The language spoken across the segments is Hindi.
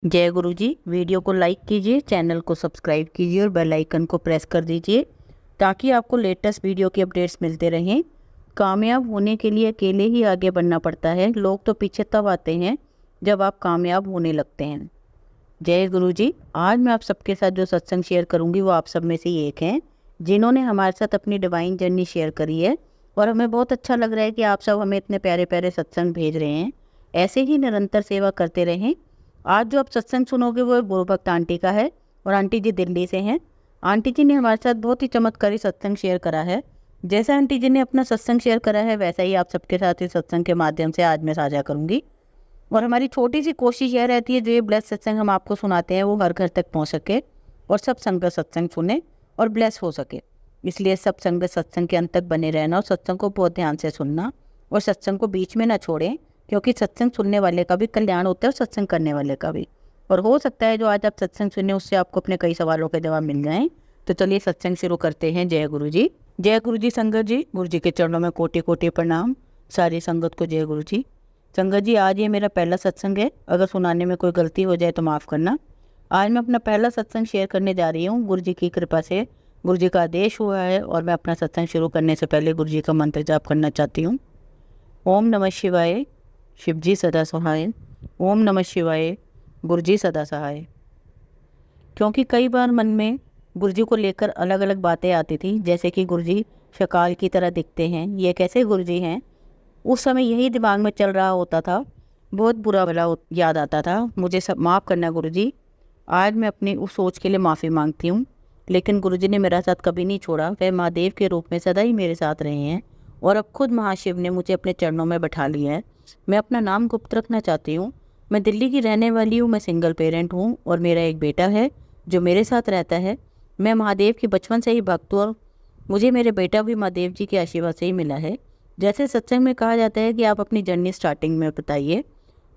जय गुरु जी। वीडियो को लाइक कीजिए, चैनल को सब्सक्राइब कीजिए और बेल आइकन को प्रेस कर दीजिए ताकि आपको लेटेस्ट वीडियो के अपडेट्स मिलते रहें। कामयाब होने के लिए अकेले ही आगे बढ़ना पड़ता है। लोग तो पीछे तब आते हैं जब आप कामयाब होने लगते हैं। जय गुरु जी। आज मैं आप सबके साथ जो सत्संग शेयर करूंगी वो आप सब में से ही एक हैं जिन्होंने हमारे साथ अपनी डिवाइन जर्नी शेयर करी है और हमें बहुत अच्छा लग रहा है कि आप सब हमें इतने प्यारे प्यारे सत्संग भेज रहे हैं। ऐसे ही निरंतर सेवा करते रहें। आज जो आप सत्संग सुनोगे वो गुरु भक्त आंटी का है और आंटी जी दिल्ली से हैं। आंटी जी ने हमारे साथ बहुत ही चमत्कारी सत्संग शेयर करा है। जैसा आंटी जी ने अपना सत्संग शेयर करा है वैसा ही आप सबके साथ इस सत्संग के माध्यम से आज मैं साझा करूंगी। और हमारी छोटी सी कोशिश यह रहती है जो ये ब्लेस सत्संग हम आपको सुनाते हैं वो हर घर तक पहुंच सके और सब संगत सत्संग सुने और ब्लेस हो सके। इसलिए सब संगत सत्संग के अंत तक बने रहना और सत्संग को बहुत ध्यान से सुनना और सत्संग को बीच में ना छोड़ें, क्योंकि सत्संग सुनने वाले का भी कल्याण होता है और सत्संग करने वाले का भी। और हो सकता है जो आज आप सत्संग सुने उससे आपको अपने कई सवालों के जवाब मिल जाएं। तो चलिए सत्संग शुरू करते हैं। जय गुरु जी। जय गुरु जी। संगत जी, गुरु जी के चरणों में कोटि कोटि प्रणाम। सारी संगत को जय गुरु जी। संगत जी, आज ये मेरा पहला सत्संग है। अगर सुनाने में कोई गलती हो जाए तो माफ़ करना। आज मैं अपना पहला सत्संग शेयर करने जा रही हूँ। गुरु जी की कृपा से गुरु जी का आदेश हुआ है और मैं अपना सत्संग शुरू करने से पहले गुरु जी का मंत्र जाप करना चाहती हूँ। ओम नमः शिवाय, शिव जी सदा सहाय। ओम नमः शिवाय, गुरु जी सदा सहाय। क्योंकि कई बार मन में गुरु जी को लेकर अलग अलग बातें आती थी, जैसे कि गुरु जी शकाल की तरह दिखते हैं, ये कैसे गुरु जी हैं। उस समय यही दिमाग में चल रहा होता था। बहुत बुरा भला याद आता था। मुझे सब माफ़ करना गुरु जी। आज मैं अपनी उस सोच के लिए माफ़ी मांगती हूँ। लेकिन गुरु जी ने मेरा साथ कभी नहीं छोड़ा। वह महादेव के रूप में सदा ही मेरे साथ रहे हैं और अब खुद महाशिव ने मुझे अपने चरणों में बैठा लिया है। मैं अपना नाम गुप्त रखना चाहती हूँ। मैं दिल्ली की रहने वाली हूँ। मैं सिंगल पेरेंट हूँ और मेरा एक बेटा है जो मेरे साथ रहता है। मैं महादेव की बचपन से ही भक्त हूँ और मुझे मेरे बेटा भी महादेव जी के आशीर्वाद से ही मिला है। जैसे सत्संग में कहा जाता है कि आप अपनी जर्नी स्टार्टिंग में बताइए।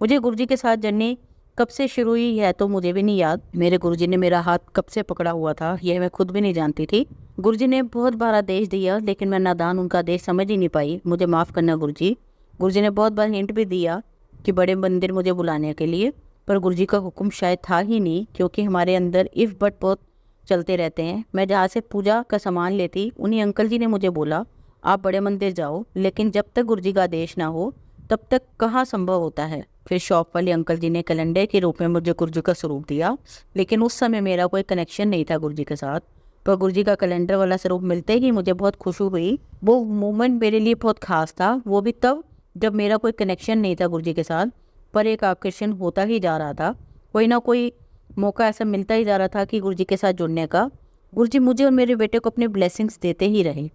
मुझे गुरु जी के साथ जर्नी कब से शुरू हुई है तो मुझे भी नहीं याद। मेरे गुरु जी ने मेरा हाथ कब से पकड़ा हुआ था यह मैं खुद भी नहीं जानती थी। गुरु जी ने बहुत बार आदेश दिया लेकिन मैं नादान उनका आदेश समझ ही नहीं पाई। मुझे माफ़ करना गुरु जी। गुरु जी ने बहुत बार हिंट भी दिया कि बड़े मंदिर मुझे बुलाने के लिए, पर गुरु जी का हुक्म शायद था ही नहीं, क्योंकि हमारे अंदर इफ़ बट बहुत चलते रहते हैं। मैं जहाँ से पूजा का सामान लेती उन्हीं अंकल जी ने मुझे बोला आप बड़े मंदिर जाओ, लेकिन जब तक गुरु जी का आदेश ना हो तब तक कहाँ संभव होता है। फिर शॉप वाले अंकल जी ने कैलेंडर के रूप में मुझे गुरु जी का स्वरूप दिया, लेकिन उस समय मेरा कोई कनेक्शन नहीं था गुरु जी के साथ। पर गुरु जी का कैलेंडर वाला स्वरूप मिलते ही मुझे बहुत खुशी हुई। वो मोमेंट मेरे लिए बहुत खास था। वो भी तब जब मेरा कोई कनेक्शन नहीं था गुरु जी के साथ, पर एक आकर्षण होता ही जा रहा था। कोई ना कोई मौका ऐसा मिलता ही जा रहा था कि गुरु जी के साथ जुड़ने का। गुरु जी मुझे और मेरे बेटे को अपने ब्लेसिंग्स देते ही रहे।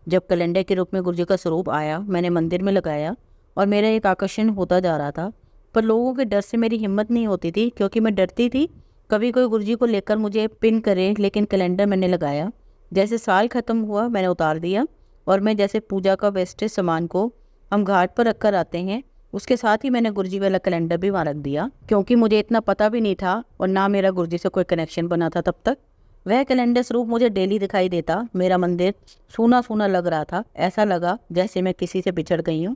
जब कैलेंडर के रूप में गुरु जी का स्वरूप आया, मैंने मंदिर में लगाया और मेरा एक आकर्षण होता जा रहा था। पर लोगों के डर से मेरी हिम्मत नहीं होती थी, क्योंकि मैं डरती थी कभी कोई गुरु जी को लेकर मुझे पिन करे। लेकिन कैलेंडर मैंने लगाया। जैसे साल ख़त्म हुआ मैंने उतार दिया और मैं जैसे पूजा का वेस्टेज सामान को हम घाट पर रख कर आते हैं, उसके साथ ही मैंने गुरु जी वाला कैलेंडर भी वहाँ रख दिया, क्योंकि मुझे इतना पता भी नहीं था और ना मेरा गुरु जी से कोई कनेक्शन बना था तब तक। वह कैलेंडर स्वरूप मुझे डेली दिखाई देता। मेरा मंदिर सूना सूना लग रहा था। ऐसा लगा जैसे मैं किसी से बिछड़ गई हूँ।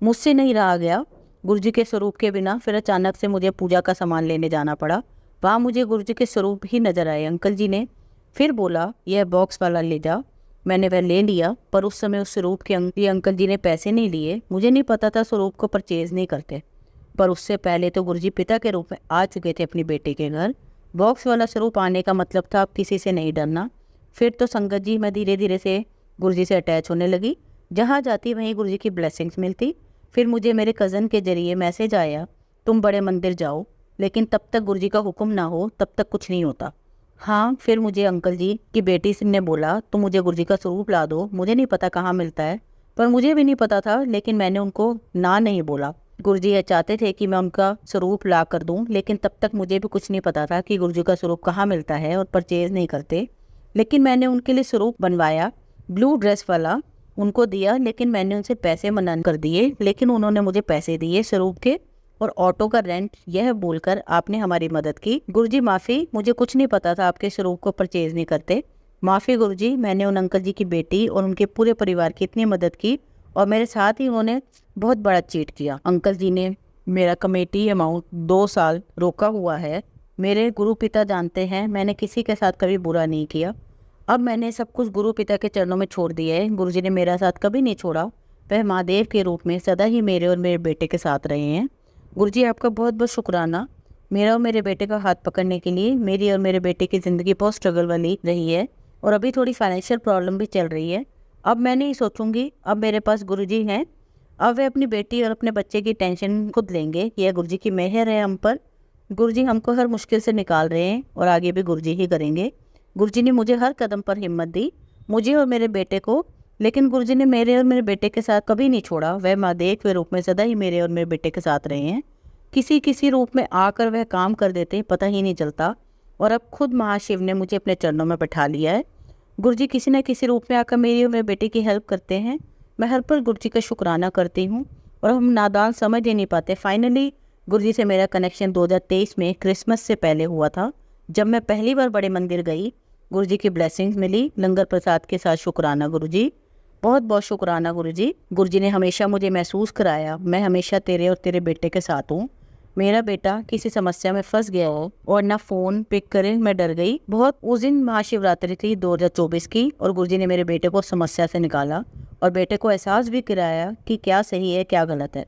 मुझसे नहीं रहा गया गुरु जी के स्वरूप के बिना। फिर अचानक से मुझे पूजा का सामान लेने जाना पड़ा। वहाँ मुझे गुरु जी के स्वरूप ही नजर आए। अंकल जी ने फिर बोला यह बॉक्स वाला ले जा। मैंने वह ले लिया, पर उस समय उस स्वरूप के अंकल जी ने पैसे नहीं लिए। मुझे नहीं पता था स्वरूप को परचेज नहीं करते, पर उससे पहले तो गुरु जी पिता के रूप में आ चुके थे अपनी बेटी के घर। बॉक्स वाला स्वरूप आने का मतलब था अब किसी से नहीं डरना। फिर तो संगत जी मैं धीरे धीरे से गुरु जी से अटैच होने लगी। जहाँ जाती वहीं गुरु जी की ब्लेसिंग्स मिलती। फिर मुझे मेरे कज़न के जरिए मैसेज आया तुम बड़े मंदिर जाओ, लेकिन तब तक गुरु जी का हुक्म ना हो तब तक कुछ नहीं होता। हाँ, फिर मुझे अंकल जी की बेटी ने बोला तुम मुझे गुरु जी का स्वरूप ला दो। मुझे नहीं पता कहाँ मिलता है, पर मुझे भी नहीं पता था, लेकिन मैंने उनको ना नहीं बोला। गुरु जी ये चाहते थे कि मैं उनका स्वरूप ला कर दूं, लेकिन तब तक मुझे भी कुछ नहीं पता था कि गुरु जी का स्वरूप कहाँ मिलता है और परचेज नहीं करते। लेकिन मैंने उनके लिए स्वरूप बनवाया, ब्लू ड्रेस वाला उनको दिया, लेकिन मैंने उनसे पैसे मना कर दिए। लेकिन उन्होंने मुझे पैसे दिए स्वरूप के और ऑटो का रेंट, यह बोलकर आपने हमारी मदद की। गुरु जी माफ़ी, मुझे कुछ नहीं पता था आपके स्वरूप को परचेज नहीं करते। माफ़ी गुरु जी। मैंने उन अंकल जी की बेटी और उनके पूरे परिवार की इतनी मदद की और मेरे साथ ही उन्होंने बहुत बड़ा चीट किया। अंकल जी ने मेरा कमेटी अमाउंट 2 साल रोका हुआ है। मेरे गुरु पिता जानते हैं मैंने किसी के साथ कभी बुरा नहीं किया। अब मैंने सब कुछ गुरु पिता के चरणों में छोड़ दिया है। गुरुजी ने मेरा साथ कभी नहीं छोड़ा। वह महादेव के रूप में सदा ही मेरे और मेरे बेटे के साथ रहे हैं। गुरुजी आपका बहुत बहुत शुक्राना मेरा और मेरे बेटे का हाथ पकड़ने के लिए। मेरी और मेरे बेटे की ज़िंदगी बहुत स्ट्रगल वाली रही है और अभी थोड़ी फाइनेंशियल प्रॉब्लम भी चल रही है। अब मैं नहीं सोचूंगी, अब मेरे पास गुरुजी हैं। अब वे अपनी बेटी और अपने बच्चे की टेंशन खुद लेंगे। यह गुरुजी की मेहर है हम पर। गुरुजी हमको हर मुश्किल से निकाल रहे हैं और आगे भी गुरुजी ही करेंगे। गुरुजी ने मुझे हर कदम पर हिम्मत दी, मुझे और मेरे बेटे को। लेकिन गुरुजी ने मेरे और मेरे बेटे के साथ कभी नहीं छोड़ा। वह महादेव के रूप में सदा ही मेरे और मेरे बेटे के साथ रहे हैं। किसी किसी रूप में आकर वह काम कर देते पता ही नहीं चलता। और अब खुद महाशिव ने मुझे अपने चरणों में बैठा लिया है। गुरुजी किसी न किसी रूप में आकर मेरी और मेरे बेटे की हेल्प करते हैं। मैं हर पल गुरुजी का शुक्राना करती हूँ और हम नादान समझ ही नहीं पाते। फाइनली गुरुजी से मेरा कनेक्शन 2023 में क्रिसमस से पहले हुआ था, जब मैं पहली बार बड़े मंदिर गई। गुरुजी की ब्लेसिंग्स मिली लंगर प्रसाद के साथ। शुक्राना गुरुजी, बहुत बहुत शुक्राना गुरुजी। गुरुजी ने हमेशा मुझे महसूस कराया मैं हमेशा तेरे और तेरे बेटे के साथ हूँ। मेरा बेटा किसी समस्या में फंस गया हो और ना फ़ोन पिक करे, मैं डर गई बहुत। उस दिन महाशिवरात्रि थी 2024 की और गुरुजी ने मेरे बेटे को समस्या से निकाला और बेटे को एहसास भी कराया कि क्या सही है क्या गलत है।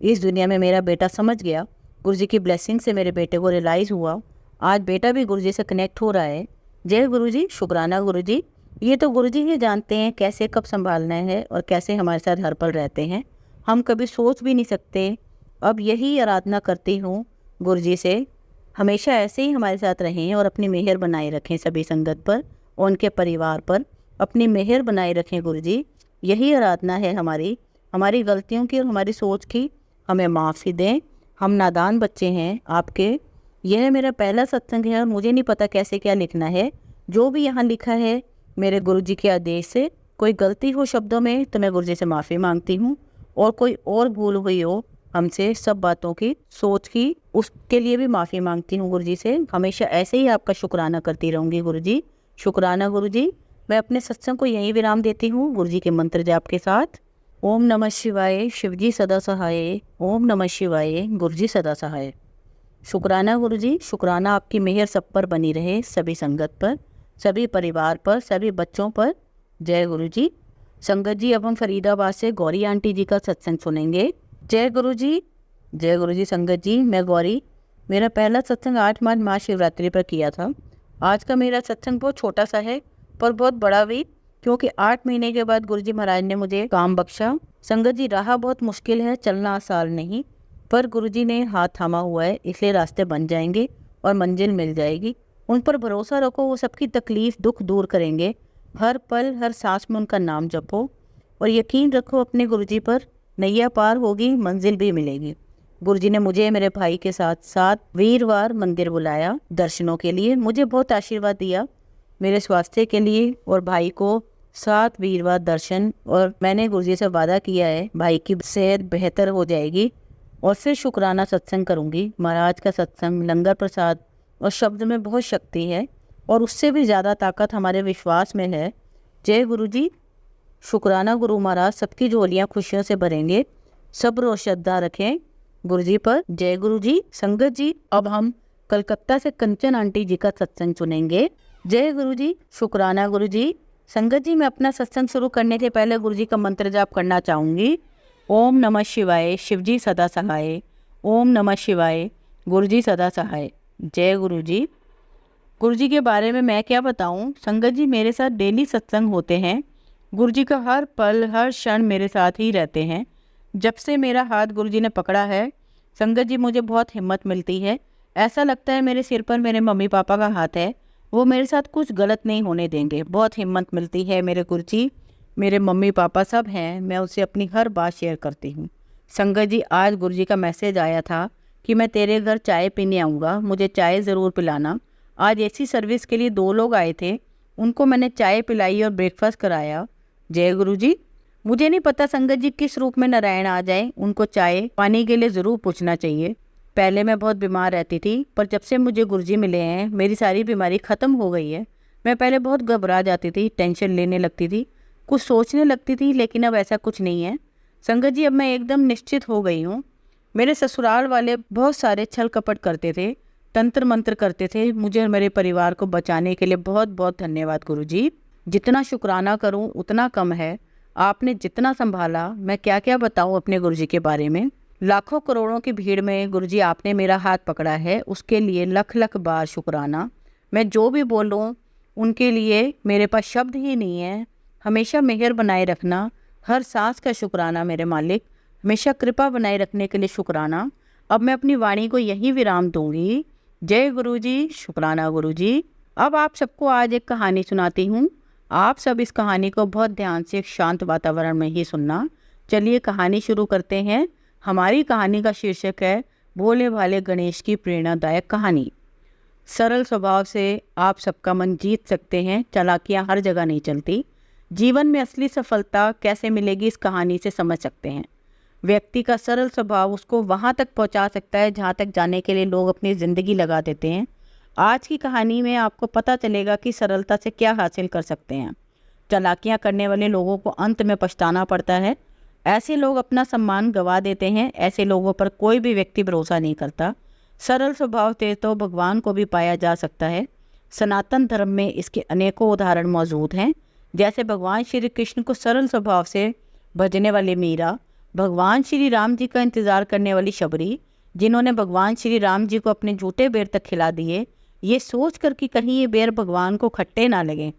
इस दुनिया में मेरा बेटा समझ गया। गुरुजी की ब्लेसिंग से मेरे बेटे को रियलाइज़ हुआ। आज बेटा भी गुरुजी से कनेक्ट हो रहा है। जय गुरुजी, शुक्राना गुरुजी। ये तो गुरुजी ही जानते हैं कैसे कब संभालना है और कैसे हमारे साथ हर पल रहते हैं। हम कभी सोच भी नहीं सकते। अब यही आराधना करती हूँ गुरुजी से, हमेशा ऐसे ही हमारे साथ रहें और अपनी मेहर बनाए रखें सभी संगत पर और उनके परिवार पर। अपनी मेहर बनाए रखें गुरुजी। यही आराधना है हमारी गलतियों की और हमारी सोच की हमें माफ़ी दें। हम नादान बच्चे हैं आपके। यह मेरा पहला सत्संग है और मुझे नहीं पता कैसे क्या लिखना है। जो भी यहाँ लिखा है मेरे गुरुजी के आदेश से। कोई गलती हो शब्दों में तो मैं गुरुजी से माफ़ी मांगती हूँ और कोई और भूल हुई हो हमसे सब बातों की सोच की, उसके लिए भी माफ़ी मांगती हूँ गुरुजी से। हमेशा ऐसे ही आपका शुक्राना करती रहूँगी गुरुजी। शुक्राना गुरुजी। मैं अपने सत्संग को यहीं विराम देती हूँ गुरुजी के मंत्र जाप के साथ। ओम नमः शिवाय, शिवजी सदा सहाय। ओम नमः शिवाय, गुरुजी सदा सहाय। शुक्राना गुरुजी, शुक्राना आपकी मेहर सब पर बनी रहे, सभी संगत पर, सभी परिवार पर, सभी बच्चों पर। जय गुरुजी। संगत जी, अब हम फरीदाबाद से गौरी आंटी जी का सत्संग सुनेंगे। जय गुरुजी। जय गुरुजी। संगत जी, मैं गौरी। मेरा पहला सत्संग 8 मार्च महाशिवरात्रि पर किया था। आज का मेरा सत्संग बहुत छोटा सा है पर बहुत बड़ा भी, क्योंकि 8 महीने के बाद गुरुजी महाराज ने मुझे काम बख्शा। संगत जी, राह बहुत मुश्किल है, चलना आसान नहीं, पर गुरुजी ने हाथ थामा हुआ है, इसलिए रास्ते बन जाएंगे और मंजिल मिल जाएगी। उन पर भरोसा रखो, वो सबकी तकलीफ दुख दूर करेंगे। हर पल हर सांस में उनका नाम जपो और यकीन रखो अपने गुरुजी पर। नैया पार होगी, मंजिल भी मिलेगी। गुरुजी ने मुझे मेरे भाई के साथ 7 वीरवार मंदिर बुलाया दर्शनों के लिए। मुझे बहुत आशीर्वाद दिया मेरे स्वास्थ्य के लिए और भाई को 7 वीरवार दर्शन। और मैंने गुरुजी से वादा किया है भाई की सेहत बेहतर हो जाएगी और फिर शुक्राना सत्संग करूँगी। महाराज का सत्संग, लंगर प्रसाद और शब्द में बहुत शक्ति है और उससे भी ज़्यादा ताकत हमारे विश्वास में है। जय गुरुजी। शुक्राना गुरु महाराज सबकी झोलियाँ खुशियों से भरेंगे। सब्र और श्रद्धा रखें गुरुजी पर। जय गुरुजी। संगत जी, अब हम कलकत्ता से कंचन आंटी जी का सत्संग सुनेंगे। जय गुरुजी। शुक्राना गुरुजी। संगत जी, मैं अपना सत्संग शुरू करने से पहले गुरुजी का मंत्र जाप करना चाहूँगी। ओम नमः शिवाय, शिवजी सदा सहाय। ओम नमः शिवाय, गुरुजी सदा सहाय। जय गुरुजी। गुरुजी के बारे में मैं क्या बताऊं। संगत जी, मेरे साथ डेली सत्संग होते हैं। गुरुजी का हर पल हर क्षण मेरे साथ ही रहते हैं। जब से मेरा हाथ गुरुजी ने पकड़ा है संगत जी, मुझे बहुत हिम्मत मिलती है। ऐसा लगता है मेरे सिर पर मेरे मम्मी पापा का हाथ है, वो मेरे साथ कुछ गलत नहीं होने देंगे। बहुत हिम्मत मिलती है। मेरे गुरुजी, मेरे मम्मी पापा सब हैं, मैं उससे अपनी हर बात शेयर करती हूँ। संगत जी, आज गुरुजी का मैसेज आया था कि मैं तेरे घर चाय पीने आऊँगा, मुझे चाय ज़रूर पिलाना। आज ऐसी सर्विस के लिए 2 लोग आए थे, उनको मैंने चाय पिलाई और ब्रेकफास्ट कराया। जय गुरुजी। मुझे नहीं पता संगत जी किस रूप में नारायण आ जाए, उनको चाय पानी के लिए ज़रूर पूछना चाहिए। पहले मैं बहुत बीमार रहती थी, पर जब से मुझे गुरुजी मिले हैं मेरी सारी बीमारी ख़त्म हो गई है। मैं पहले बहुत घबरा जाती थी, टेंशन लेने लगती थी, कुछ सोचने लगती थी, लेकिन अब ऐसा कुछ नहीं है। संगत जी, अब मैं एकदम निश्चित हो गई हूँ। मेरे ससुराल वाले बहुत सारे छल कपट करते थे, तंत्र मंत्र करते थे। मुझे और मेरे परिवार को बचाने के लिए बहुत बहुत धन्यवाद गुरुजी। जितना शुक्राना करूं उतना कम है। आपने जितना संभाला, मैं क्या क्या बताऊं अपने गुरुजी के बारे में। लाखों करोड़ों की भीड़ में गुरुजी आपने मेरा हाथ पकड़ा है, उसके लिए लख लख बार शुक्राना। मैं जो भी बोलूं उनके लिए मेरे पास शब्द ही नहीं है। हमेशा मेहर बनाए रखना, हर सांस का शुक्राना मेरे मालिक। हमेशा कृपा बनाए रखने के लिए शुक्राना। अब मैं अपनी वाणी को यहीं विराम दूंगी। जय गुरुजी, शुक्राना गुरुजी। अब आप सबको आज एक कहानी सुनाती हूँ। आप सब इस कहानी को बहुत ध्यान से एक शांत वातावरण में ही सुनना। चलिए कहानी शुरू करते हैं। हमारी कहानी का शीर्षक है भोले भाले गणेश की प्रेरणादायक कहानी। सरल स्वभाव से आप सबका मन जीत सकते हैं। चालाकियाँ हर जगह नहीं चलती। जीवन में असली सफलता कैसे मिलेगी इस कहानी से समझ सकते हैं। व्यक्ति का सरल स्वभाव उसको वहाँ तक पहुँचा सकता है जहाँ तक जाने के लिए लोग अपनी ज़िंदगी लगा देते हैं। आज की कहानी में आपको पता चलेगा कि सरलता से क्या हासिल कर सकते हैं। चालाकियाँ करने वाले लोगों को अंत में पछताना पड़ता है। ऐसे लोग अपना सम्मान गंवा देते हैं। ऐसे लोगों पर कोई भी व्यक्ति भरोसा नहीं करता। सरल स्वभाव से तो भगवान को भी पाया जा सकता है। सनातन धर्म में इसके अनेकों उदाहरण मौजूद हैं। जैसे भगवान श्री कृष्ण को सरल स्वभाव से भजने वाले मीरा, भगवान श्री राम जी का इंतज़ार करने वाली शबरी, जिन्होंने भगवान श्री राम जी को अपने झूठे बेर तक खिला दिए, ये सोच कर कि कहीं ये बेर भगवान को खट्टे ना लगे।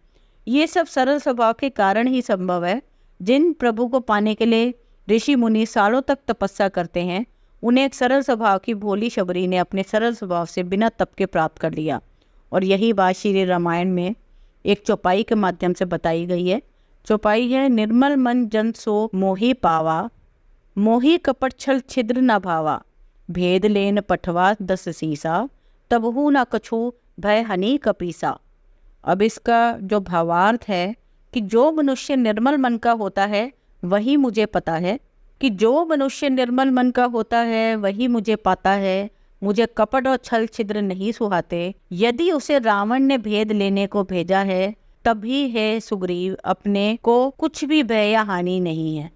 ये सब सरल स्वभाव के कारण ही संभव है। जिन प्रभु को पाने के लिए ऋषि मुनि सालों तक तपस्या करते हैं, उन्हें एक सरल स्वभाव की भोली शबरी ने अपने सरल स्वभाव से बिना तप के प्राप्त कर लिया। और यही बात श्री रामायण में एक चौपाई के माध्यम से बताई गई है। चौपाई है, निर्मल मन जन सो मोहि पावा, मोहि कपट छल छिद्र न भावा, भेद लेन पठवा 10 सीसा, तबहु न कछु भय हनि कपीसा। अब इसका जो भावार्थ है कि जो मनुष्य निर्मल मन का होता है वही मुझे पता है, कि जो मनुष्य निर्मल मन का होता है वही मुझे पाता है। मुझे कपट और छल छिद्र नहीं सुहाते। यदि उसे रावण ने भेद लेने को भेजा है, तभी है सुग्रीव, अपने को कुछ भी भय या हानि नहीं है।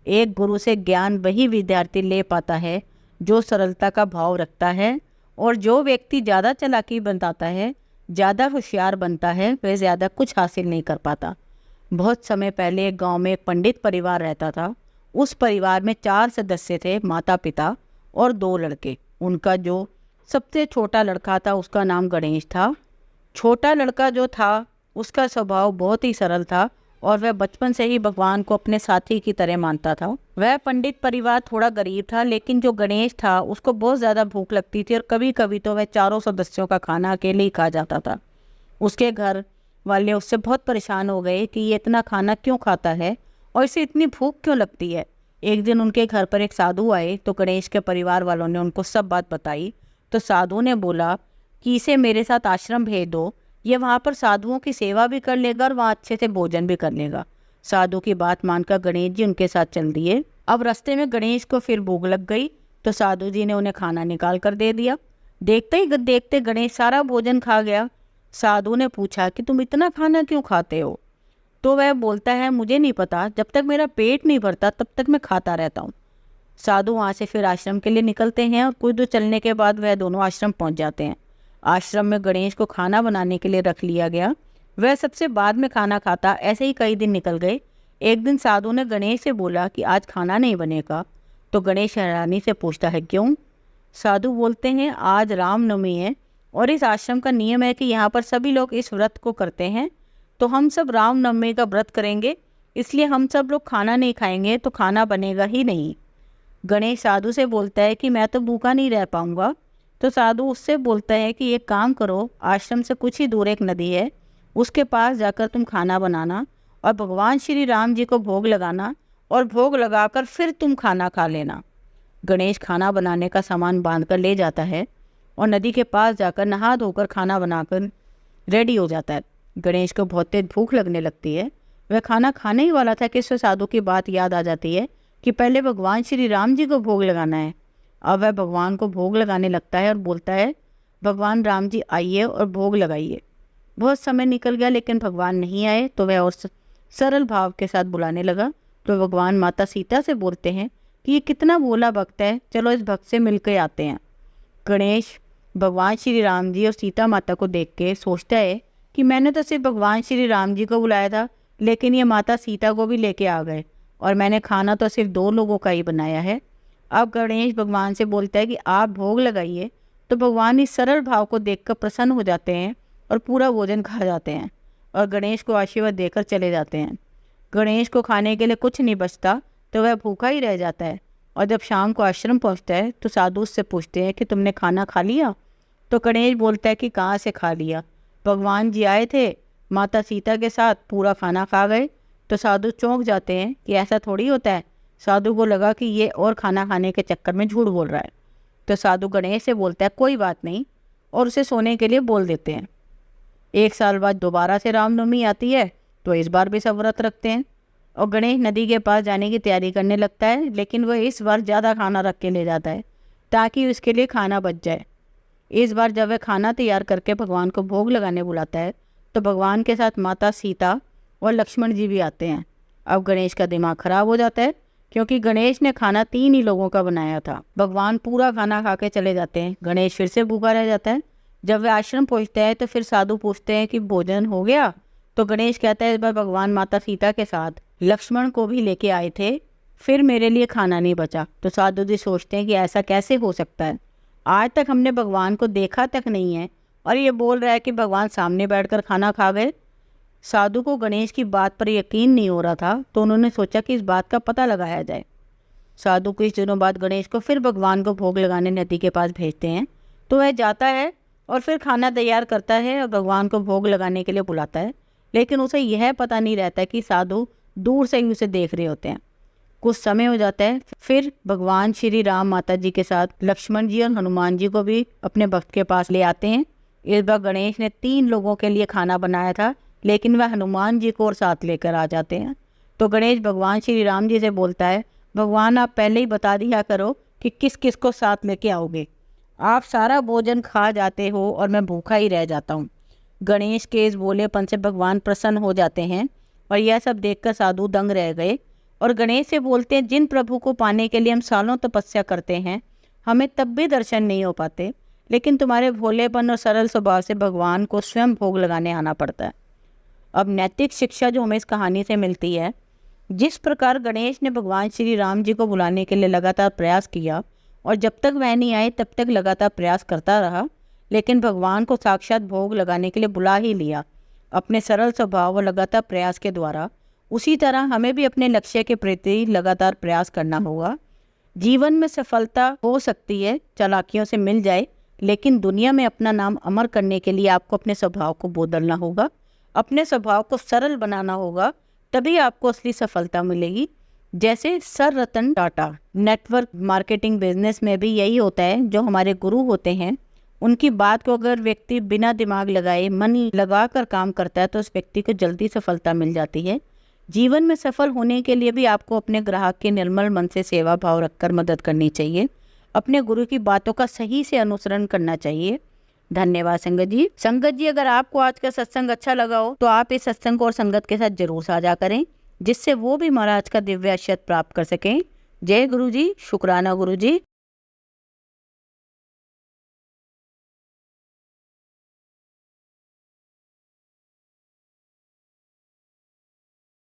एक गुरु से ज्ञान वही विद्यार्थी ले पाता है जो सरलता का भाव रखता है। और जो व्यक्ति ज़्यादा चालाकी बताता है, ज़्यादा होशियार बनता है, वह ज़्यादा कुछ हासिल नहीं कर पाता। बहुत समय पहले एक गांव में एक पंडित परिवार रहता था। उस परिवार में 4 सदस्य थे, माता पिता और 2 लड़के। उनका जो सबसे छोटा लड़का था उसका नाम गणेश था। छोटा लड़का जो था उसका स्वभाव बहुत ही सरल था और वह बचपन से ही भगवान को अपने साथी की तरह मानता था। वह पंडित परिवार थोड़ा गरीब था, लेकिन जो गणेश था उसको बहुत ज़्यादा भूख लगती थी और कभी कभी तो वह 4 सदस्यों का खाना अकेले ही खा जाता था। उसके घर वाले उससे बहुत परेशान हो गए कि ये इतना खाना क्यों खाता है और इसे इतनी भूख क्यों लगती है। एक दिन उनके घर पर एक साधु आए तो गणेश के परिवार वालों ने उनको सब बात बताई। तो साधु ने बोला कि इसे मेरे साथ आश्रम भेज दो, ये वहाँ पर साधुओं की सेवा भी कर लेगा और वहाँ अच्छे से भोजन भी कर लेगा। साधु की बात मानकर गणेश जी उनके साथ चल दिए। अब रास्ते में गणेश को फिर भूख लग गई तो साधु जी ने उन्हें खाना निकाल कर दे दिया। देखते ही देखते गणेश सारा भोजन खा गया। साधु ने पूछा कि तुम इतना खाना क्यों खाते हो? तो वह बोलता है, मुझे नहीं पता, जब तक मेरा पेट नहीं भरता तब तक मैं खाता रहता हूँ। साधु वहाँ से फिर आश्रम के लिए निकलते हैं और कुछ दूर चलने के बाद वह दोनों आश्रम पहुँच जाते हैं। आश्रम में गणेश को खाना बनाने के लिए रख लिया गया। वह सबसे बाद में खाना खाता। ऐसे ही कई दिन निकल गए। एक दिन साधु ने गणेश से बोला कि आज खाना नहीं बनेगा। तो गणेश हैरानी से पूछता है, क्यों? साधु बोलते हैं, आज रामनवमी है और इस आश्रम का नियम है कि यहाँ पर सभी लोग इस व्रत को करते हैं, तो हम सब रामनवमी का व्रत करेंगे, इसलिए हम सब लोग खाना नहीं खाएंगे, तो खाना बनेगा ही नहीं। गणेश साधु से बोलता है कि मैं तो भूखा नहीं रह पाऊँगा। तो साधु उससे बोलता है कि एक काम करो, आश्रम से कुछ ही दूर एक नदी है, उसके पास जाकर तुम खाना बनाना और भगवान श्री राम जी को भोग लगाना और भोग लगाकर फिर तुम खाना खा लेना। गणेश खाना बनाने का सामान बांधकर ले जाता है और नदी के पास जाकर नहा धोकर खाना बनाकर रेडी हो जाता है। गणेश को बहुत तेज भूख लगने लगती है। वह खाना खाने ही वाला था कि उससे साधु की बात याद आ जाती है कि पहले भगवान श्री राम जी को भोग लगाना है। अब वह भगवान को भोग लगाने लगता है और बोलता है, भगवान राम जी आइए और भोग लगाइए। बहुत समय निकल गया लेकिन भगवान नहीं आए। तो वह और सरल भाव के साथ बुलाने लगा। तो भगवान माता सीता से बोलते हैं कि ये कितना भोला भक्त है, चलो इस भक्त से मिल के आते हैं। गणेश भगवान श्री राम जी और सीता माता को देख के सोचता है कि मैंने तो सिर्फ भगवान श्री राम जी को बुलाया था, लेकिन ये माता सीता को भी लेके आ गए और मैंने खाना तो सिर्फ 2 लोगों का ही बनाया है। अब गणेश भगवान से बोलता है कि आप भोग लगाइए, तो भगवान इस सरल भाव को देखकर प्रसन्न हो जाते हैं और पूरा भोजन खा जाते हैं और गणेश को आशीर्वाद देकर चले जाते हैं। गणेश को खाने के लिए कुछ नहीं बचता तो वह भूखा ही रह जाता है और जब शाम को आश्रम पहुंचता है तो साधु उससे पूछते हैं कि तुमने खाना खा लिया? तो गणेश बोलता है कि कहाँ से खा लिया, भगवान जी आए थे माता सीता के साथ, पूरा खाना खा गए। तो साधु चौंक जाते हैं कि ऐसा थोड़ी होता है। साधु को लगा कि ये और खाना खाने के चक्कर में झूठ बोल रहा है। तो साधु गणेश से बोलता है कोई बात नहीं और उसे सोने के लिए बोल देते हैं। 1 साल बाद दोबारा से रामनवमी आती है तो इस बार भी सब व्रत रखते हैं और गणेश नदी के पास जाने की तैयारी करने लगता है, लेकिन वह इस बार ज़्यादा खाना रख के ले जाता है ताकि उसके लिए खाना बच जाए। इस बार जब वह खाना तैयार करके भगवान को भोग लगाने बुलाता है तो भगवान के साथ माता सीता और लक्ष्मण जी भी आते हैं। अब गणेश का दिमाग खराब हो जाता है क्योंकि गणेश ने खाना 3 ही लोगों का बनाया था। भगवान पूरा खाना खा के चले जाते हैं। गणेश फिर से भूखा रह जाता है। जब वे आश्रम पहुंचते हैं तो फिर साधु पूछते हैं कि भोजन हो गया? तो गणेश कहता है इस बार भगवान माता सीता के साथ लक्ष्मण को भी लेके आए थे, फिर मेरे लिए खाना नहीं बचा। तो साधु जी सोचते हैं कि ऐसा कैसे हो सकता है, आज तक हमने भगवान को देखा तक नहीं है और ये बोल रहा है कि भगवान सामने बैठकर खाना खा गए। साधु को गणेश की बात पर यकीन नहीं हो रहा था तो उन्होंने सोचा कि इस बात का पता लगाया जाए। साधु कुछ दिनों बाद गणेश को फिर भगवान को भोग लगाने नदी के पास भेजते हैं तो वह जाता है और फिर खाना तैयार करता है और भगवान को भोग लगाने के लिए बुलाता है, लेकिन उसे यह पता नहीं रहता कि साधु दूर से ही उसे देख रहे होते हैं। कुछ समय हो जाता है, फिर भगवान श्री राम माता जी के साथ लक्ष्मण जी और हनुमान जी को भी अपने भक्त के पास ले आते हैं। इस बार गणेश ने 3 लोगों के लिए खाना बनाया था, लेकिन वह हनुमान जी को और साथ लेकर आ जाते हैं। तो गणेश भगवान श्री राम जी से बोलता है भगवान आप पहले ही बता दिया करो कि किस किस को साथ लेके आओगे, आप सारा भोजन खा जाते हो और मैं भूखा ही रह जाता हूँ। गणेश के इस बोलेपन से भगवान प्रसन्न हो जाते हैं और यह सब देखकर साधु दंग रह गए और गणेश से बोलते हैं जिन प्रभु को पाने के लिए हम सालों तपस्या करते हैं हमें तब भी दर्शन नहीं हो पाते, लेकिन तुम्हारे भोलेपन और सरल स्वभाव से भगवान को स्वयं भोग लगाने आना पड़ता है। अब नैतिक शिक्षा जो हमें इस कहानी से मिलती है, जिस प्रकार गणेश ने भगवान श्री राम जी को बुलाने के लिए लगातार प्रयास किया और जब तक वह नहीं आए तब तक लगातार प्रयास करता रहा, लेकिन भगवान को साक्षात भोग लगाने के लिए बुला ही लिया अपने सरल स्वभाव और लगातार प्रयास के द्वारा, उसी तरह हमें भी अपने लक्ष्य के प्रति लगातार प्रयास करना होगा। जीवन में सफलता हो सकती है चालाकियों से मिल जाए, लेकिन दुनिया में अपना नाम अमर करने के लिए आपको अपने स्वभाव को बदलना होगा, अपने स्वभाव को सरल बनाना होगा, तभी आपको असली सफलता मिलेगी। जैसे sir Ratan Tata network marketing business में भी यही होता है। जो हमारे गुरु होते हैं उनकी बात को अगर व्यक्ति बिना दिमाग लगाए मन लगा कर काम करता है तो उस व्यक्ति को जल्दी सफलता मिल जाती है। जीवन में सफल होने के लिए भी आपको अपने ग्राहक के निर्मल मन से सेवा भाव रखकर मदद करनी चाहिए, अपने गुरु की बातों का सही से अनुसरण करना चाहिए। धन्यवाद संगत जी। संगत जी, अगर आपको आज का सत्संग अच्छा लगा हो तो आप इस सत्संग को और संगत के साथ जरूर साझा करें, जिससे वो भी महाराज का दिव्य आशीर्वाद प्राप्त कर सकें। जय गुरु जी। शुक्राना गुरु जी।